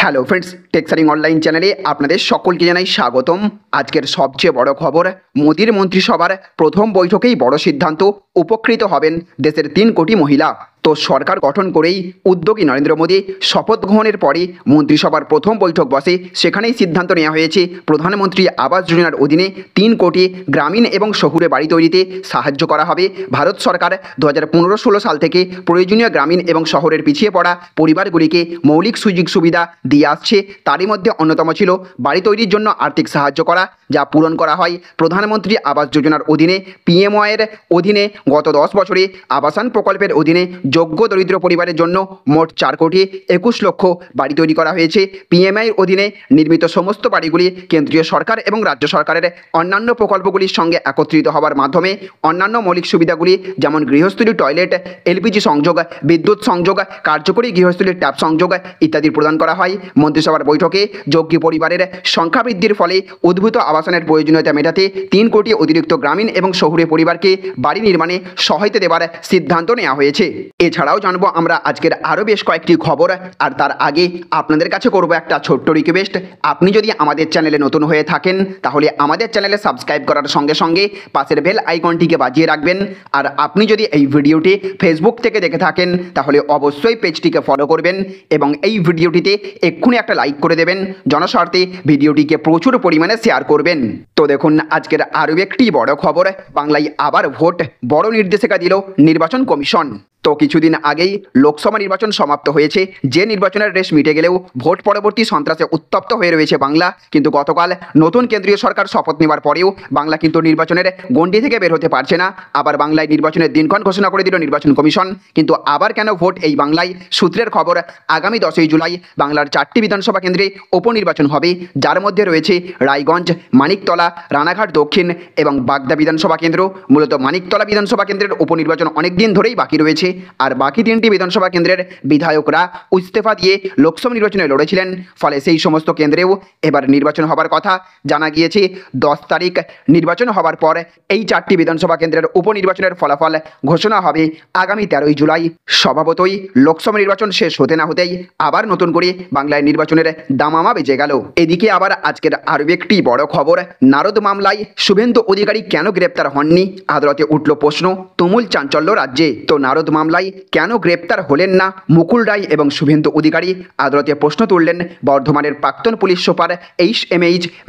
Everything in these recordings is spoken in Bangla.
হ্যালো ফ্রেন্ডস, টেক্সারিং অনলাইন চ্যানেলে আপনাদের সকলকে জানাই স্বাগতম। আজকের সবচেয়ে বড় খবর, মোদির মন্ত্রিসভার প্রথম বৈঠকেই বড় সিদ্ধান্ত, উপকৃত হবেন দেশের 3 কোটি মহিলা। তো সরকার গঠন করেই উদ্যোগী নরেন্দ্র মোদী শপথ গ্রহণের পরে মন্ত্রিসভার প্রথম বৈঠক বসে। সেখানেই সিদ্ধান্ত নেওয়া হয়েছে প্রধানমন্ত্রী আবাস যোজনার অধীনে 3 কোটি গ্রামীণ এবং শহুরে বাড়ি তৈরিতে সাহায্য করা হবে। ভারত সরকার 2015-16 সাল থেকে প্রয়োজনীয় গ্রামীণ এবং শহরের পিছিয়ে পড়া পরিবারগুলিকে মৌলিক সুযোগ সুবিধা দিয়ে আসছে। তারই মধ্যে অন্যতম ছিল বাড়ি তৈরির জন্য আর্থিক সাহায্য করা, যা পূরণ করা হয় প্রধানমন্ত্রী আবাস যোজনার অধীনে। পিএমওয়াইয়ের অধীনে গত 10 বছরে আবাসন প্রকল্পের অধীনে যোগ্য দরিদ্র পরিবারের জন্য মোট 4 কোটি 21 লক্ষ বাড়ি তৈরি করা হয়েছে। পিএমআইয়ের অধীনে নির্মিত সমস্ত বাড়িগুলি কেন্দ্রীয় সরকার এবং রাজ্য সরকারের অন্যান্য প্রকল্পগুলির সঙ্গে একত্রিত হওয়ার মাধ্যমে অন্যান্য মৌলিক সুবিধাগুলি যেমন গৃহস্থলী টয়লেট, এলপিজি সংযোগ, বিদ্যুৎ সংযোগ, কার্যকরী গৃহস্থলীর ট্যাপ সংযোগ ইত্যাদি প্রদান করা হয়। মন্ত্রিসভার বৈঠকে যোগ্য পরিবারের সংখ্যা বৃদ্ধির ফলে উদ্ভূত আবাসনের প্রয়োজনীয়তা মেটাতে 3 কোটি অতিরিক্ত গ্রামীণ এবং শহুরে পরিবারকে বাড়ি নির্মাণে সহায়তা দেওয়ার সিদ্ধান্ত নেওয়া হয়েছে। এছাড়াও জানবো আমরা আজকের আরও বেশ কয়েকটি খবর, আর তার আগে আপনাদের কাছে করব একটা ছোট্ট রিকোয়েস্ট। আপনি যদি আমাদের চ্যানেলে নতুন হয়ে থাকেন তাহলে আমাদের চ্যানেলে সাবস্ক্রাইব করার সঙ্গে সঙ্গে পাশের বেল আইকনটিকে বাজিয়ে রাখবেন। আর আপনি যদি এই ভিডিওটি ফেসবুক থেকে দেখে থাকেন তাহলে অবশ্যই পেজটিকে ফলো করবেন এবং এই ভিডিওটিতে এক্ষুনি একটা লাইক করে দেবেন। জনস্বার্থে ভিডিওটিকে প্রচুর পরিমাণে শেয়ার করবেন। তো দেখুন আজকের আরও একটি বড় খবর, বাংলায় আবার ভোট, বড় নির্দেশিকা দিল নির্বাচন কমিশন। তো কিছুদিন আগেই লোকসভা নির্বাচন সমাপ্ত হয়েছে। যে নির্বাচনের রেশ মিটে গেলেও ভোট পরবর্তী সন্ত্রাসে উত্তপ্ত হয়ে রয়েছে বাংলা। কিন্তু গতকাল নতুন কেন্দ্রীয় সরকার শপথ নেওয়ার পরেও বাংলা কিন্তু নির্বাচনের গণ্ডি থেকে বের হতে পারছে না। আবার বাংলায় নির্বাচনের দিনক্ষণ ঘোষণা করে দিল নির্বাচন কমিশন। কিন্তু আবার কেন ভোট এই বাংলায়? সূত্রের খবর, আগামী 10ই জুলাই বাংলার 4টি বিধানসভা কেন্দ্রে উপনির্বাচন হবে, যার মধ্যে রয়েছে রায়গঞ্জ, মানিকতলা, রানাঘাট দক্ষিণ এবং বাগদা বিধানসভা কেন্দ্র। মূলত মানিকতলা বিধানসভা কেন্দ্রের উপনির্বাচন অনেক দিন ধরেই বাকি রয়েছে। আর বাকি 3টি বিধানসভা কেন্দ্রের বিধায়করা ইস্তফা দিয়ে লোকসভা নির্বাচনে লড়েছিলেন। ফলে সেই সমস্ত কেন্দ্রেও এবার নির্বাচন হবার কথা। জানা গিয়েছে 10 তারিখ নির্বাচন হবার পর এই 4টি বিধানসভা কেন্দ্রের উপনির্বাচনের ফলাফল ঘোষণা হবে আগামী 13ই জুলাই। স্বভাবতই লোকসভা নির্বাচন শেষ হতে না হতেই আবার নতুন করে বাংলায় নির্বাচনের দামামা বেজে গেল। এদিকে আবার আজকের আরও একটি বড় খবর, নারদ মামলায় শুভেন্দু অধিকারী কেন গ্রেপ্তার হননি? আদালতে উঠল প্রশ্ন, তুমুল চাঞ্চল্য রাজ্যে। তো নারদ মামলায় কেন গ্রেপ্তার হলেন না মুকুল রায় এবং শুভেন্দু অধিকারী? আদালতে প্রশ্ন তুললেন বর্ধমানের প্রাক্তন পুলিশ সুপার এইচ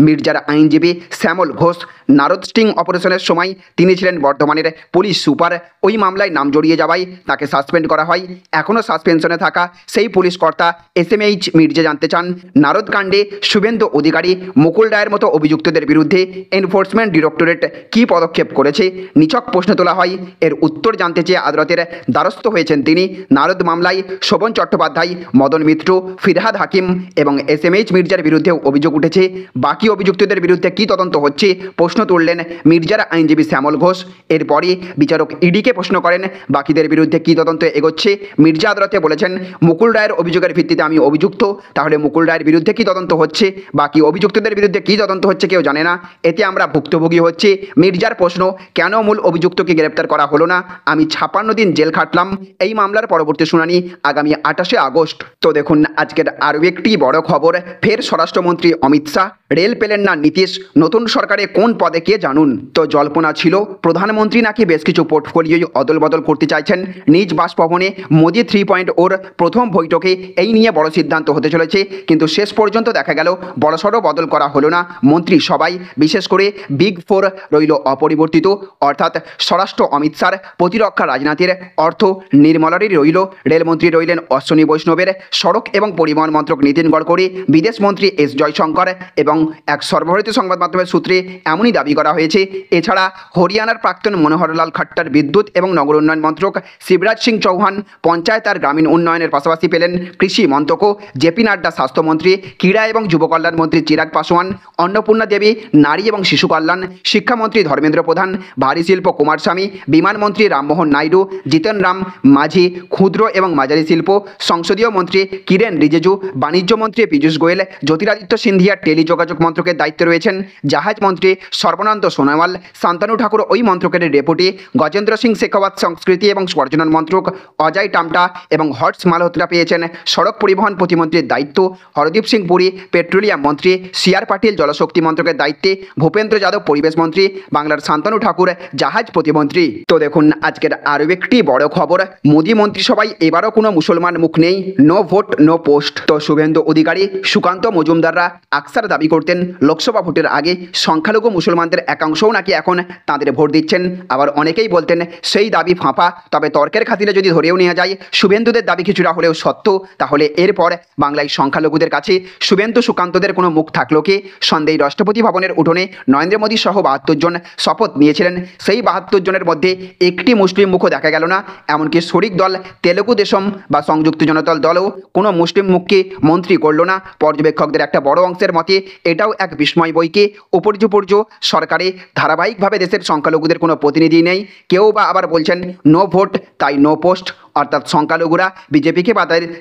মির্জার আইনজীবী শ্যামল ঘোষ। নারদ স্টিং অপারেশনের সময় তিনি ছিলেন বর্ধমানের পুলিশ সুপার। ওই মামলায় নাম জড়িয়ে যাওয়ায় তাকে সাসপেন্ড করা হয়। এখনও সাসপেনশনে থাকা সেই পুলিশ কর্তা এইচ মির্জা জানতে চান, নারদ কাণ্ডে শুভেন্দু অধিকারী, মুকুল রায়ের মতো অভিযুক্তদের বিরুদ্ধে এনফোর্সমেন্ট ডিরেক্টরেট কী পদক্ষেপ করেছে? নিছক প্রশ্ন তোলা হয়। এর উত্তর জানতে চেয়ে আদালতের দ্বারস্থ হয়েছেন তিনি। নারদ মামলায় শোভন চট্টোপাধ্যায়, মদন মিত্র, ফিরহাদ হাকিম এবং এইচ মির্জার বিরুদ্ধেও অভিযোগ উঠেছে। বাকি অভিযুক্তদের বিরুদ্ধে কী তদন্ত হচ্ছে প্রশ্ন তুললেন মির্জার আইনজীবী শ্যামল ঘোষ। এরপরই বিচারক ইডিকে প্রশ্ন করেন বাকিদের বিরুদ্ধে কী তদন্ত এগোচ্ছে। মির্জা আদালতে বলেছেন, মুকুল রায়ের অভিযোগের ভিত্তিতে আমি অভিযুক্ত, তাহলে মুকুল রায়ের বিরুদ্ধে কী তদন্ত হচ্ছে? বাকি অভিযুক্তদের বিরুদ্ধে কী তদন্ত হচ্ছে কেউ জানে না। এতে আমরা ভুক্তভোগী হচ্ছে। মির্জার প্রশ্ন, কেন মূল অভিযুক্তকে গ্রেপ্তার করা হলো না? আমি 56 দিন জেল খাটলাম। এই মামলার পরবর্তী শুনানি আগামী 28শে আগস্ট। তো দেখুন আজকের আরও একটি বড় খবর, ফের স্বরাষ্ট্রমন্ত্রী অমিত শাহ, রেল পেলেন না নীতিশ, নতুন সরকারে কোন পদে কে জানুন। তো জল্পনা ছিল প্রধানমন্ত্রী নাকি বেশ কিছু পোর্টফোলিওই অদল বদল করতে চাইছেন। নিজ বাসভবনে মোদি 3.0 প্রথম বৈঠকে এই নিয়ে বড় সিদ্ধান্ত হতে চলেছে। কিন্তু শেষ পর্যন্ত দেখা গেল বড়সড় বদল করা হলো না। মন্ত্রী সবাই, বিশেষ করে বিগ 4 রইল অপরিবর্তিত, অর্থাৎ স্বরাষ্ট্র অমিত শাহ, প্রতিরক্ষা রাজনাথের, অর্থ নির্মলারই রইল, রেলমন্ত্রী রইলেন অশ্বিনী বৈষ্ণবের, সড়ক এবং পরিবহন মন্ত্রক নীতিন গডকরি, বিদেশ মন্ত্রী এস জয়শঙ্কর এবং এক সর্বভারতীয় সংবাদ মাধ্যমের সূত্রে এমনই দাবি করা হয়েছে। এছাড়া হরিয়ানার প্রাক্তন মনোহরলাল খাট্টার বিদ্যুৎ এবং নগর উন্নয়ন মন্ত্রক, শিবরাজ সিং চৌহান পঞ্চায়েত আর গ্রামীণ উন্নয়নের পাশাপাশি পেলেন কৃষি মন্ত্রক, জেপি নাড্ডা স্বাস্থ্যমন্ত্রী, ক্রীড়া এবং যুব কল্যাণ মন্ত্রী চিরাগ পাসওয়ান, অন্নপূর্ণা দেবী নারী এবং শিশু কল্যাণ, শিক্ষামন্ত্রী ধর্মেন্দ্র প্রধান, ভারী শিল্প কুমার স্বামী, বিমান মন্ত্রী রামমোহন নাইডু, জিতেন রাম মাঝি, ক্ষুদ্র এবং মাঝারি শিল্প, সংসদীয় মন্ত্রী কিরেন রিজিজু, বাণিজ্য মন্ত্রী পীযূষ গোয়েল, জ্যোতিরাদিত্য সিন্ধিয়া টেলিযোগাযোগ মন্ত্রকের দায়িত্বে রয়েছেন, জাহাজ মন্ত্রী সর্বানন্দ সোনোয়াল, শান্তনু ঠাকুর ওই মন্ত্রকের ডেপুটি, গজেন্দ্র সিং শেখাওয়াত সংস্কৃতি এবং পর্যটন মন্ত্রক, অজয় টামটা এবং হর্ষ মালহোত্রা পেয়েছেন সড়ক পরিবহন প্রতিমন্ত্রীর দায়িত্ব, হরদীপ সিং পুরী পেট্রোলিয়াম মন্ত্রী, সিআর পাটিল জলশক্তি মন্ত্রকের দায়িত্বে, ভূপেন্দ্র যাদব পরিবেশ মন্ত্রী, বাংলার শান্তনু ঠাকুর জাহাজ প্রতিমন্ত্রী। তো দেখুন আজকের আরও একটি বড় খবর, মোদী মন্ত্রিসভায় এবারও কোনো মুসলমান মুখ নেই, নো ভোট নো পোস্ট। তো শুভেন্দু অধিকারী, সুকান্ত মজুমদাররা আকসার দাবি করতেন লোকসভা ভোটের আগে সংখ্যালঘু মুসলমানদের একাংশও নাকি এখন তাদের ভোট দিচ্ছেন, আবার অনেকেই বলতেন সেই দাবি ফাঁপা। তবে তর্কের খাতিরে যদি ধরেও নেওয়া যায় শুভেন্দুদের দাবি কিছুটা হলেও সত্য, তাহলে এরপর বাংলায় সংখ্যালঘুদের কাছে শুভেন্দু সুকান্তদের কোনো মুখ থাকলো কি? সন্ধ্যায় রাষ্ট্রপতি ভবনের উঠোনে নরেন্দ্র মোদী সহ ৭২ জন শপথ নিয়েছিলেন, সেই ৭২ জনের মধ্যে একটি মুসলিম মুখও দেখা গেল না। এমনকি শরিক দল তেলুগু দেশম বা সংযুক্ত জনতা দলও কোনো মুসলিম মুখকে মন্ত্রী করল না। পর্যবেক্ষকদের একটা বড় অংশের মতে এটাও এক বিস্ময় বইকে উপর্যুপর্য সরকারে ধারাবাহিকভাবে দেশের সংখ্যালঘুদের কোনো প্রতিনিধি নেই। কেউ বা আবার বলছেন নো ভোট তাই নো পোস্ট, অর্থাৎ সংখ্যালঘুরা বিজেপিকে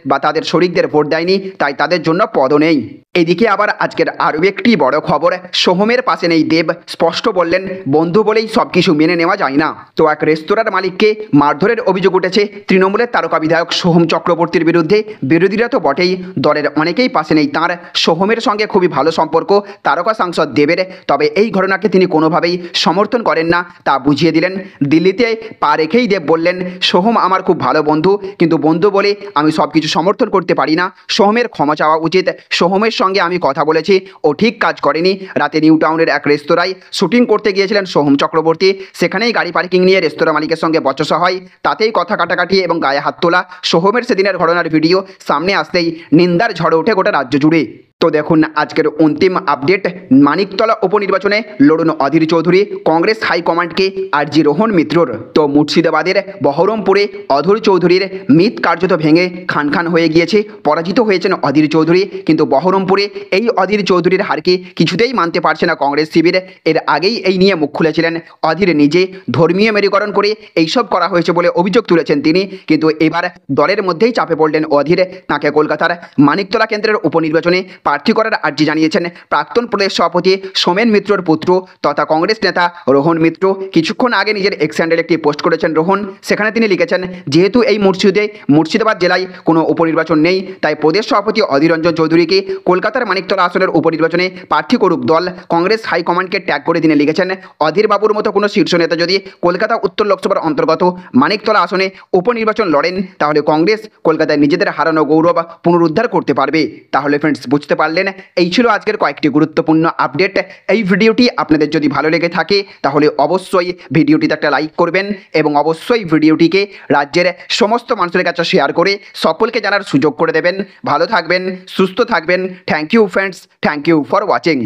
বা তাদের শরিকদের ভোট দেয়নি তাই তাদের জন্য পদও নেই। এদিকে আবার আজকের আরও একটি বড় খবর, সোহমের পাশে নেই দেব, স্পষ্ট বললেন বন্ধু বলেই সব কিছু মেনে নেওয়া যায় না। তো এক রেস্তোরাঁর মালিককে মারধরের অভিযোগ উঠেছে তৃণমূলের তারকা বিধায়ক সোহম চক্রবর্তীর বিরুদ্ধে। বিরোধীরা তো বটেই, দলের অনেকেই পাশে নেই তাঁর। সোহমের সঙ্গে খুবই ভালো সম্পর্ক তারকা সাংসদ দেবের, তবে এই ঘটনাকে তিনি কোনোভাবেই সমর্থন করেন না তা বুঝিয়ে দিলেন। দিল্লিতে পা রেখেই দেব বললেন সোহম আমার খুব ভালো বন্ধু, কিন্তু বন্ধু বলে আমি সব কিছু সমর্থন করতে পারি না। সোহমের ক্ষমা চাওয়া উচিত। সোহমের সঙ্গে আমি কথা বলেছি, ও ঠিক কাজ করেনি। রাতে নিউ টাউনের এক রেস্তোরাঁয় শুটিং করতে গিয়েছিলেন সোহম চক্রবর্তী, সেখানেই গাড়ি পার্কিং নিয়ে রেস্তোরাঁ মালিকের সঙ্গে বচসা হয়, তাতেই কথা কাটাকাটি এবং গায়ে হাত তোলা। সোহমের সেদিনের ঘটনার ভিডিও সামনে আসতেই নিন্দার ঝড় ওঠে গোটা রাজ্য জুড়ে। তো দেখুন আজকের অন্তিম আপডেট, মানিকতলা উপনির্বাচনে লড়ুন অধীর চৌধুরী, কংগ্রেস হাইকমান্ডকে আর্জি রোহন মিত্রর। তো মুর্শিদাবাদের বহরমপুরে অধীর চৌধুরীর মিথ কার্যত ভেঙে খান খান হয়ে গিয়েছে, পরাজিত হয়েছেন অধীর চৌধুরী। কিন্তু বহরমপুরে এই অধীর চৌধুরীর হারকে কিছুতেই মানতে পারছে না কংগ্রেস শিবির। এর আগেই এই নিয়ে মুখ খুলেছিলেন অধীর নিজে, ধর্মীয় মেরুকরণ করে এইসব করা হয়েছে বলে অভিযোগ তুলেছেন তিনি। কিন্তু এবার দলের মধ্যেই চাপে পড়লেন অধীর, তাকে কলকাতার মানিকতলা কেন্দ্রের উপনির্বাচনে প্রার্থী করার আর্জি জানিয়েছেন প্রাক্তন প্রদেশ সভাপতি সোমেন মিত্রর পুত্র তথা কংগ্রেস নেতা রোহন মিত্র। কিছুক্ষণ আগে নিজের এক্স হ্যান্ডেলে একটি পোস্ট করেছেন রোহন, সেখানে তিনি লিখেছেন যেহেতু এই মুর্শিদাবাদ জেলায় কোনো উপনির্বাচন নেই তাই প্রদেশ সভাপতি অধীর রঞ্জন চৌধুরীকে কলকাতার মানিকতলা আসনের উপনির্বাচনে প্রার্থী করুক দল। কংগ্রেস হাইকমান্ডকে ট্যাগ করে তিনি লিখেছেন অধীর বাবুর মতো কোনো শীর্ষ নেতা যদি কলকাতা উত্তর লোকসভার অন্তর্গত মানিকতলা আসনে উপনির্বাচন লড়েন তাহলে কংগ্রেস কলকাতায় নিজেদের হারানো গৌরব পুনরুদ্ধার করতে পারবে। তাহলে ফ্রেন্ডস বুঝতে পারলেন, এই ছিল আজকের কয়েকটি গুরুত্বপূর্ণ আপডেট। এই ভিডিওটি আপনাদের যদি ভালো লেগে থাকে তাহলে অবশ্যই ভিডিওটিতে একটা লাইক করবেন এবং অবশ্যই ভিডিওটিকে রাজ্যের সমস্ত মানুষের কাছে শেয়ার করে সকলকে জানার সুযোগ করে দেবেন। ভালো থাকবেন, সুস্থ থাকবেন। Thank you friends, thank you for watching.